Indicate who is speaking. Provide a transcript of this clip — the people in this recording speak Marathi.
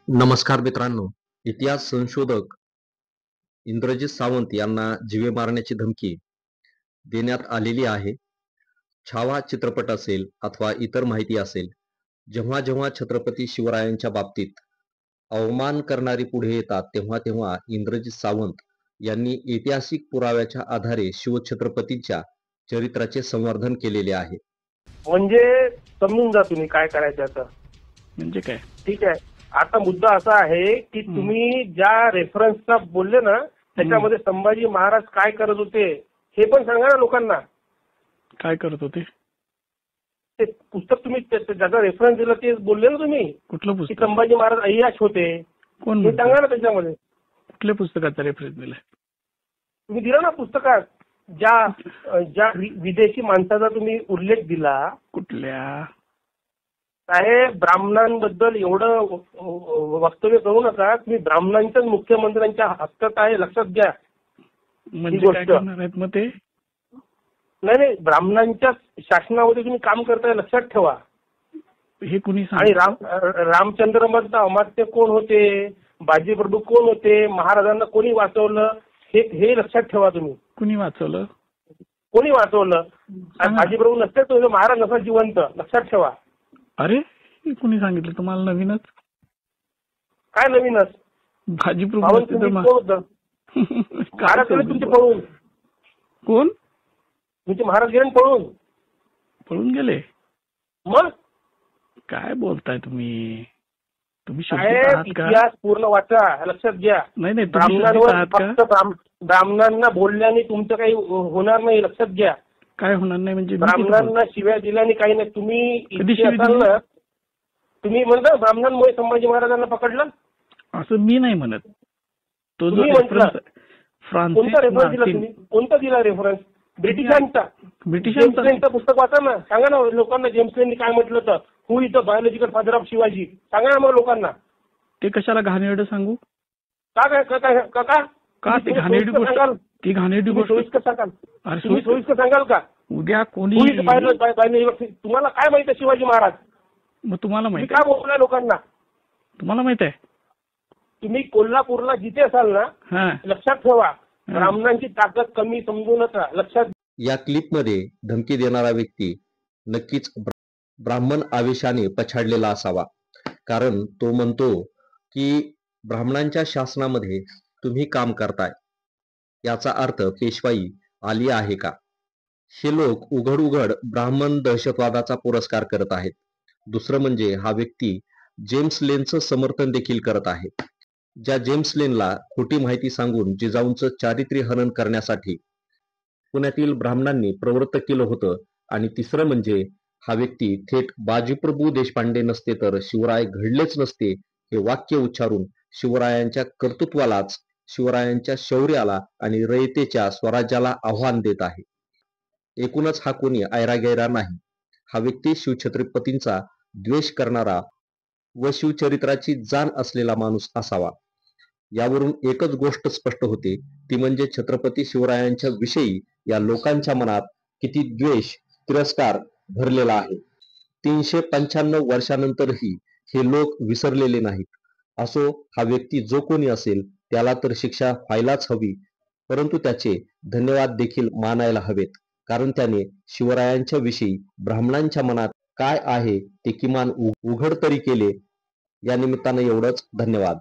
Speaker 1: नमस्कार मित्रांनो. इतिहास संशोधक इंद्रजित सावंत यांना जीवे मारण्याची धमकी देण्यात आलेली आहे. छावा चित्रपट असेल अथवा इतर माहिती असेल, जेव्हा छत्रपती शिवरायांच्या बाबतीत अवमान करणारी पुढे येतात, तेव्हा इंद्रजित सावंत यांनी ऐतिहासिक पुराव्याच्या आधारे शिवछत्रपतींच्या चरित्राचे संवर्धन केलेले आहे.
Speaker 2: म्हणजे समजून जा तुम्ही काय करायचं आता.
Speaker 3: म्हणजे काय?
Speaker 2: ठीक आहे. आता मुद्दा असा आहे की तुम्ही ज्या रेफरन्सचा बोलले ना त्याच्यामध्ये संभाजी महाराज काय करत होते हे पण सांगा ना लोकांना.
Speaker 3: काय करत होते?
Speaker 2: ते पुस्तक तुम्ही ज्याचा रेफरन्स दिला ते बोलले ना तुम्ही.
Speaker 3: कुठलं
Speaker 2: की
Speaker 3: पुस्तक?
Speaker 2: संभाजी महाराज अय्याश होते.
Speaker 3: कोण
Speaker 2: हे सांगा ना त्याच्यामध्ये.
Speaker 3: कुठल्या पुस्तकाचा रेफरन्स दिलाय?
Speaker 2: तुम्ही दिला ना पुस्तकात ज्या विदेशी माणसाचा तुम्ही उल्लेख दिला.
Speaker 3: कुठल्या?
Speaker 2: साहेब, ब्राह्मणांबद्दल एवढं वक्तव्य करू नका. तुम्ही ब्राह्मणांच्याच मुख्यमंत्र्यांच्या हक्कात आहे, लक्षात घ्या.
Speaker 3: म्हणजे काय करणार आहेत मग ते?
Speaker 2: नाही, ब्राह्मणांच्या शासनामध्ये तुम्ही काम करताय, लक्षात ठेवा.
Speaker 3: हे कुणी
Speaker 2: आणि
Speaker 3: सांगितलं?
Speaker 2: रामचंद्र मधलं अमात्य कोण होते, बाजीप्रभू कोण होते, महाराजांना कोणी वाचवलं हे लक्षात ठेवा तुम्ही.
Speaker 3: कुणी वाचवलं?
Speaker 2: कोणी वाचवलं? बाजीप्रभू नसते तो महाराज नसा जिवंत, लक्षात ठेवा.
Speaker 3: अरे, हे कुणी सांगितलं तुम्हाला? नवीनच?
Speaker 2: काय नवीनच?
Speaker 3: बाजीप्रभू
Speaker 2: महाराज गेले तुमचे पळून.
Speaker 3: कोण?
Speaker 2: तुमचे महाराज गेले पळून.
Speaker 3: पळून गेले?
Speaker 2: मग
Speaker 3: काय बोलताय तुम्ही?
Speaker 2: इतिहास पूर्ण वाचा, लक्षात घ्या.
Speaker 3: नाही,
Speaker 2: ब्राह्मणांवर फक्त ब्राह्मणांना बोलल्याने तुमचं काही होणार नाही, लक्षात घ्या.
Speaker 3: काय होणार नाही म्हणजे?
Speaker 2: ब्राह्मणांना शिव्या दिल्याने काही नाही. तुम्ही असाल ना, तुम्ही म्हणता ब्राह्मणांमुळे संभाजी महाराजांना पकडलं, असं
Speaker 3: मी नाही म्हणत. तो जो
Speaker 2: म्हटलं.
Speaker 3: फ्रान्सिस
Speaker 2: कोणता रेफरन्स दिला तुम्ही? कोणता दिला रेफरन्स? ब्रिटिशांचा पुस्तक वाचा ना. सांगा ना लोकांना जेम्स लेननी काय म्हटलं होतं. Who is the biological father of Shivaji. सांगा ना मग लोकांना.
Speaker 3: ते कशाला घाणेरडं सांगू?
Speaker 2: का
Speaker 3: ते घाणेरडी गोष्ट? ती घाणेरडी गोष्ट
Speaker 2: सोयीस्कर सांगाल का?
Speaker 3: उद्या कोणी
Speaker 2: तुम्हाला काय माहिती आहे शिवाजी महाराज?
Speaker 3: मग तुम्हाला माहिती
Speaker 2: काय बोललाय लोकांना?
Speaker 3: तुम्हाला माहित आहे?
Speaker 2: तुम्ही कोल्हापूरला जिथे असाल ना, लक्षात ठेवा, ब्राह्मणांची ताकद कमी समजू नका, लक्षात.
Speaker 1: या क्लिपमध्ये धमकी देणारा व्यक्ती नक्कीच ब्राह्मण आवेशाने पछाडलेला असावा. कारण तो म्हणतो की ब्राह्मणांच्या शासनामध्ये तुम्ही काम करताय, याचा अर्थ पेशवाई आली आहे का? हे लोक उघड ब्राह्मण दहशतवादाचा पुरस्कार करत आहेत. दुसरं म्हणजे हा व्यक्ती जेम्स लेनचं समर्थन देखील करत आहे. ज्या जेम्स लेनला खोटी माहिती सांगून जिजाऊंचं चारित्र्य हनन करण्यासाठी पुण्यातील ब्राह्मणांनी प्रवृत्त केलं होतं. आणि तिसरं म्हणजे हा व्यक्ती थेट बाजीप्रभू देशपांडे नसते तर शिवराय घडलेच नसते हे वाक्य उच्चारून शिवरायांच्या कर्तृत्वालाच, शिवरायांच्या शौर्याला आणि रयतेच्या स्वराज्याला आव्हान देत आहे. एकूणच हा कोणी ऐरागैरा नाही. हा व्यक्ती शिवछत्रपतींचा द्वेष करणारा व शिवचरित्राची जाण असलेला माणूस असावा. यावरून एकच गोष्ट स्पष्ट होते, ती म्हणजे छत्रपती शिवरायांच्या विषयी या लोकांच्या मनात किती द्वेष, तिरस्कार भरलेला आहे. 395 वर्षानंतरही हे लोक विसरलेले नाहीत. असो, हा व्यक्ती जो कोणी असेल त्याला तर शिक्षा व्हायलाच हवी, परंतु त्याचे धन्यवाद देखील मानायला हवेत. कारण त्याने शिवरायांच्या विषयी ब्राह्मणांच्या मनात काय आहे ते किमान उघड तरी केले. या निमित्तानं एवढंच. धन्यवाद.